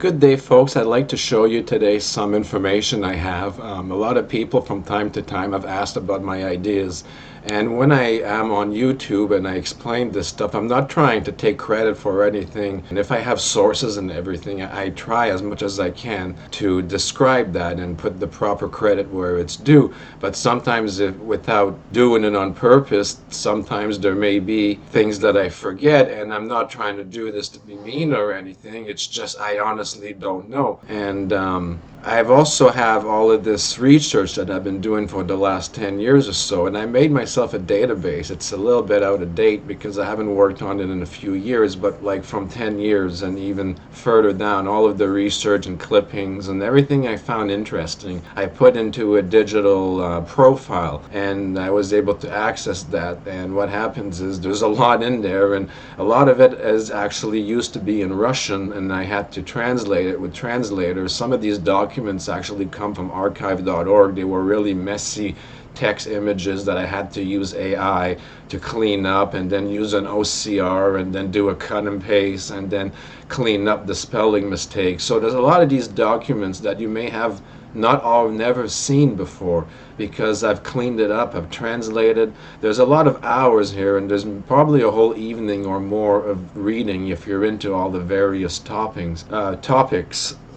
Good day, folks. I'd like to show you today some information I have. A lot of people from time to time have asked about my ideas. And when I am on YouTube and I explain this stuff, I'm not trying to take credit for anything. And if I have sources and everything, I try as much as I can to describe that and put the proper credit where it's due. But sometimes, without doing it on purpose, sometimes there may be things that I forget. And I'm not trying to do this to be mean or anything. It's just I honestly don't know. And I've also have all of this research that I've been doing for the last 10 years or so, and I made myself a database. It's a little bit out of date because I haven't worked on it in a few years, but like from 10 years and even further down, all of the research and clippings and everything I found interesting, I put into a digital profile, and I was able to access that. And what happens is there's a lot in there, and a lot of it is actually used to be in Russian, and I had to translate it with translators. Some of these documents actually come from archive.org. They were really messy text images that I had to use AI to clean up, and then use an OCR, and then do a cut and paste, and then clean up the spelling mistakes. So there's a lot of these documents that you may have not all never seen before, because I've cleaned it up, I've translated. There's a lot of hours here, and there's probably a whole evening or more of reading if you're into all the various topics.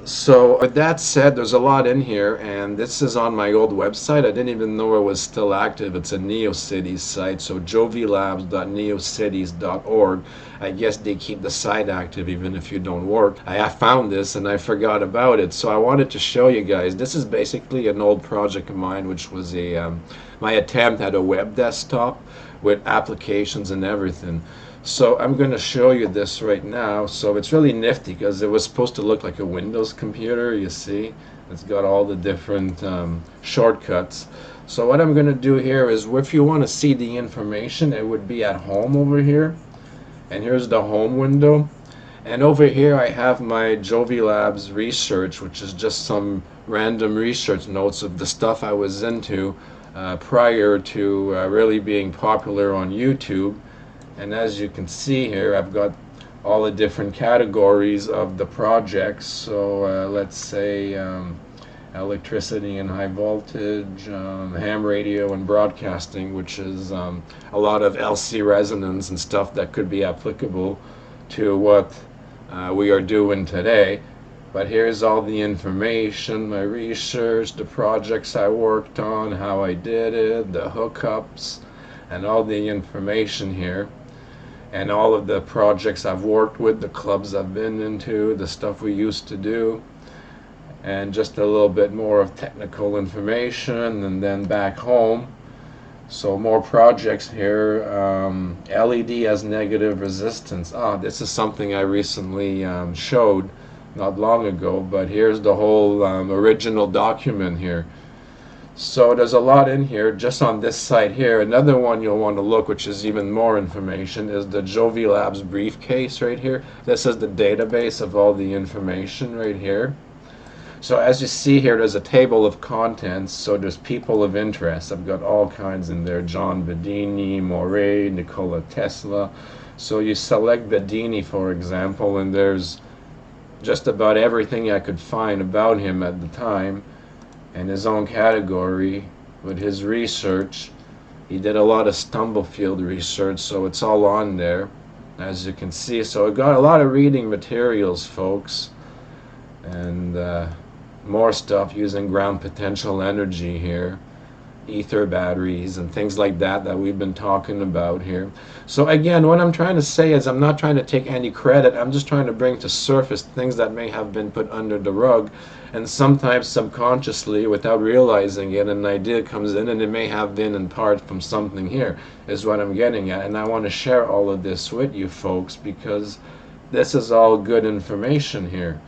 So with that said, there's a lot in here, and this is on my old website. I didn't even know it was still active. It's a NeoCities site, so jovilabs.neocities.org. I guess they keep the site active even if you don't work. I found this and I forgot about it, so I wanted to show you guys. This is basically an old project of mine, which was my attempt at a web desktop with applications and everything. So I'm going to show you this right now. So it's really nifty because it was supposed to look like a Windows computer. You see, it's got all the different shortcuts. So what I'm going to do here is, if you want to see the information, it would be at home over here. And here's the home window. And over here I have my Jovi Labs research, which is just some random research notes of the stuff I was into prior to really being popular on YouTube. And as you can see here, I've got all the different categories of the projects. So let's say electricity and high voltage, ham radio and broadcasting, which is a lot of LC resonance and stuff that could be applicable to what we are doing today. But here's all the information, my research, the projects I worked on, how I did it, the hookups, and all the information here. And all of the projects I've worked with, the clubs I've been into, the stuff we used to do, and just a little bit more of technical information. And then back home, so more projects here. LED has negative resistance. This is something I recently showed not long ago, but here's the whole original document here. So there's a lot in here just on this site here. Another one you'll want to look, which is even more information, is the Jovi Labs briefcase right here. This is the database of all the information right here. So as you see here, there's a table of contents. So there's people of interest. I've got all kinds in there. John Bedini, Moray, Nikola Tesla. So you select Bedini, for example, and there's just about everything I could find about him at the time, and his own category with his research. He did a lot of Stumblefield research, so it's all on there, as you can see. So I got a lot of reading materials, folks, and more stuff using ground potential energy here, ether batteries and things like that we've been talking about here. So again, what I'm trying to say is, I'm not trying to take any credit. I'm just trying to bring to surface things that may have been put under the rug, and sometimes subconsciously, without realizing it, an idea comes in, and it may have been in part from something here, is what I'm getting at. And I want to share all of this with you folks, because this is all good information here.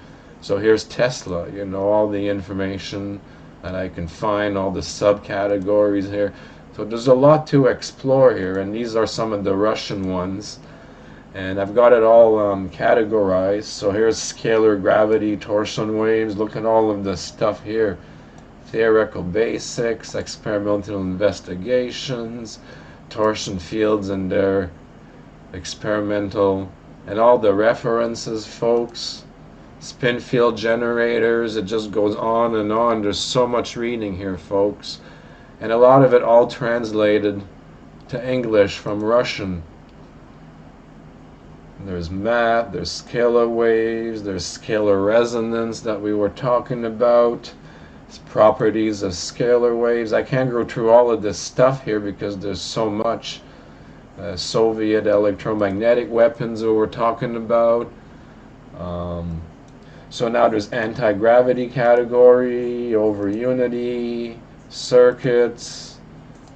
So here's Tesla, you know, all the information that I can find, all the subcategories here. So there's a lot to explore here, and these are some of the Russian ones. And I've got it all categorized. So here's scalar gravity, torsion waves. Look at all of the stuff here. Theoretical basics, experimental investigations, torsion fields and their experimental, and all the references, folks. spin field generators. It just goes on and on. There's so much reading here, folks, and a lot of it all translated to English from Russian. There's math, there's scalar waves, there's scalar resonance that we were talking about. It's properties of scalar waves. I can't go through all of this stuff here because there's so much. Soviet electromagnetic weapons that we're talking about. So now there's anti-gravity category, over unity, circuits,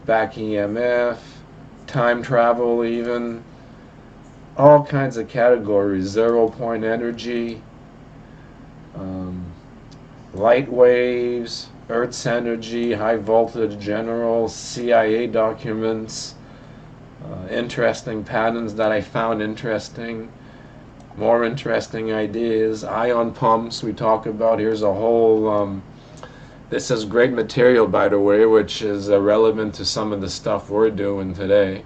back EMF, time travel even, all kinds of categories, 0 point energy, light waves, Earth's energy, high voltage general, CIA documents, interesting patterns that I found interesting, more interesting ideas, ion pumps we talk about. Here's a whole, this is great material, by the way, which is relevant to some of the stuff we're doing today.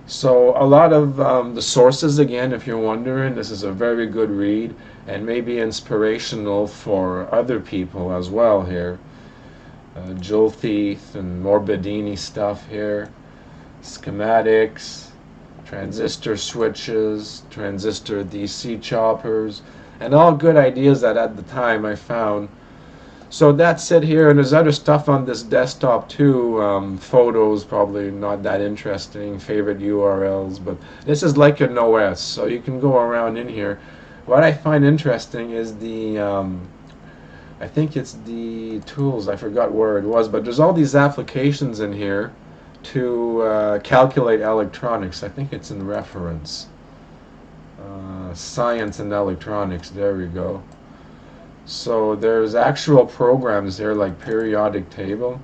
So a lot of the sources, again, if you're wondering, this is a very good read and maybe inspirational for other people as well here. Joel Thieth and Morbidini stuff here. Schematics, transistor switches, transistor DC choppers, and all good ideas that at the time I found. So that's it here, and there's other stuff on this desktop too. Photos, probably not that interesting, favorite URLs, but this is like an OS, so you can go around in here. What I find interesting is the, I think it's the tools, I forgot where it was, but there's all these applications in here to calculate electronics. I think it's in reference. Science and electronics, there we go. So there's actual programs there like periodic table.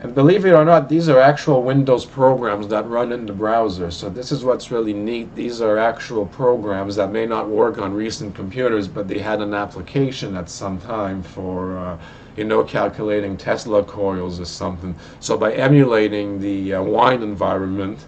And believe it or not, these are actual Windows programs that run in the browser. So this is what's really neat. These are actual programs that may not work on recent computers, but they had an application at some time for calculating Tesla coils or something. So by emulating the wine environment,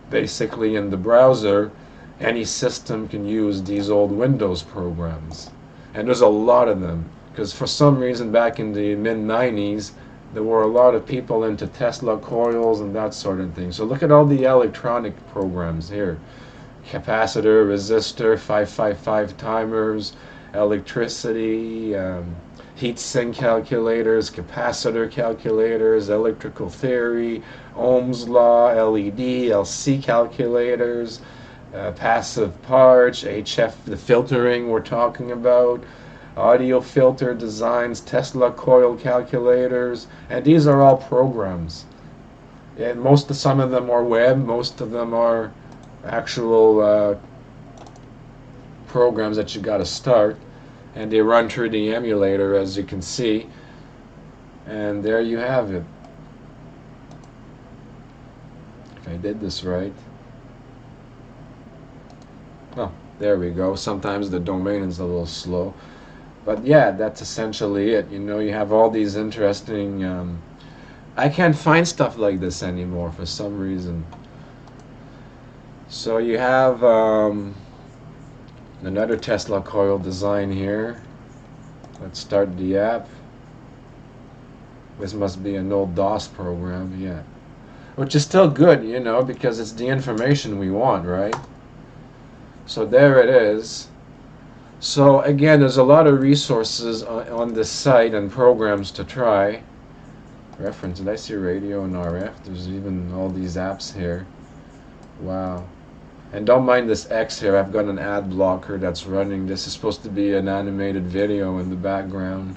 basically in the browser, any system can use these old Windows programs. And there's a lot of them, because for some reason back in the mid-90s, there were a lot of people into Tesla coils and that sort of thing. So look at all the electronic programs here. Capacitor, resistor, 555 timers, electricity, heat sink calculators, capacitor calculators, electrical theory, Ohm's law, LED, LC calculators, passive parts, HF, the filtering we're talking about, audio filter designs, Tesla coil calculators, and these are all programs. And some of them are web, most of them are actual programs that you got to start, and they run through the emulator, as you can see. And there you have it. If I did this right. Oh, there we go. Sometimes the domain is a little slow. But yeah, that's essentially it. You have all these interesting... I can't find stuff like this anymore for some reason. So you have another Tesla coil design here. Let's start the app. This must be an old DOS program, yeah. Which is still good, because it's the information we want, right? So there it is. So again, there's a lot of resources on this site and programs to try. Reference, did I see radio and RF? There's even all these apps here. Wow. And don't mind this X here, I've got an ad blocker that's running. This is supposed to be an animated video in the background.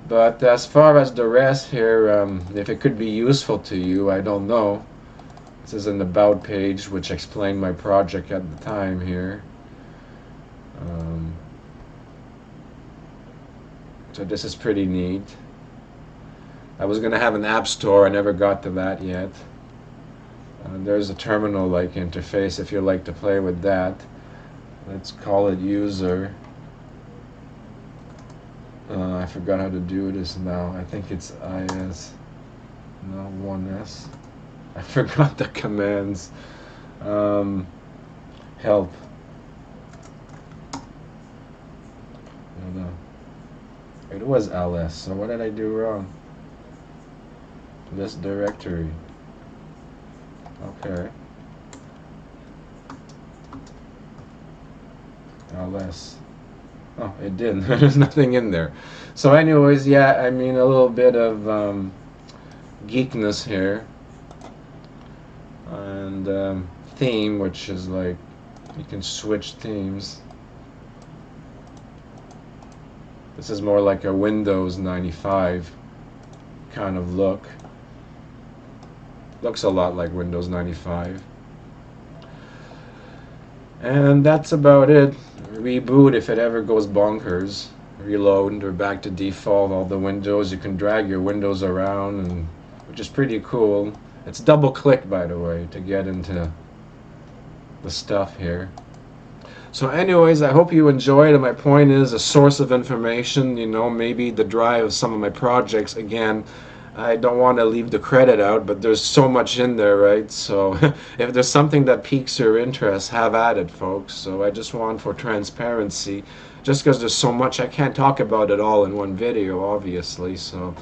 But as far as the rest here, if it could be useful to you, I don't know. This is an about page which explained my project at the time here. So this is pretty neat. I was going to have an app store, I never got to that yet. There's a terminal-like interface if you like to play with that. Let's call it user. I forgot how to do this now. I think it's IS, no, 1S. I forgot the commands. Help. It was ls, so what did I do wrong? This directory. Okay. ls. Oh, it didn't. There's nothing in there. So anyways, yeah, I mean a little bit of geekness here. And theme, which is like you can switch themes. This is more like a Windows 95 kind of look. Looks a lot like Windows 95. And that's about it. Reboot if it ever goes bonkers. Reload or back to default. All the windows, you can drag your windows around, and which is pretty cool. It's double click, by the way, to get into the stuff here. So anyways, I hope you enjoyed, and my point is a source of information, you know, maybe the drive of some of my projects. Again, I don't want to leave the credit out, but there's so much in there, right? So if there's something that piques your interest, have at it, folks. So I just want for transparency, just because there's so much, I can't talk about it all in one video, obviously. So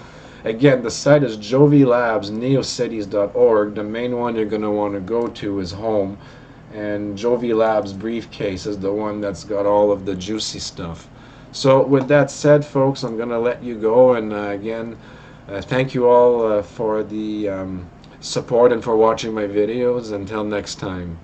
again, the site is jovilabsneocities.org. The main one you're going to want to go to is home. And Jovi Labs briefcase is the one that's got all of the juicy stuff. So with that said, folks, I'm going to let you go. And again, thank you all for the support and for watching my videos. Until next time.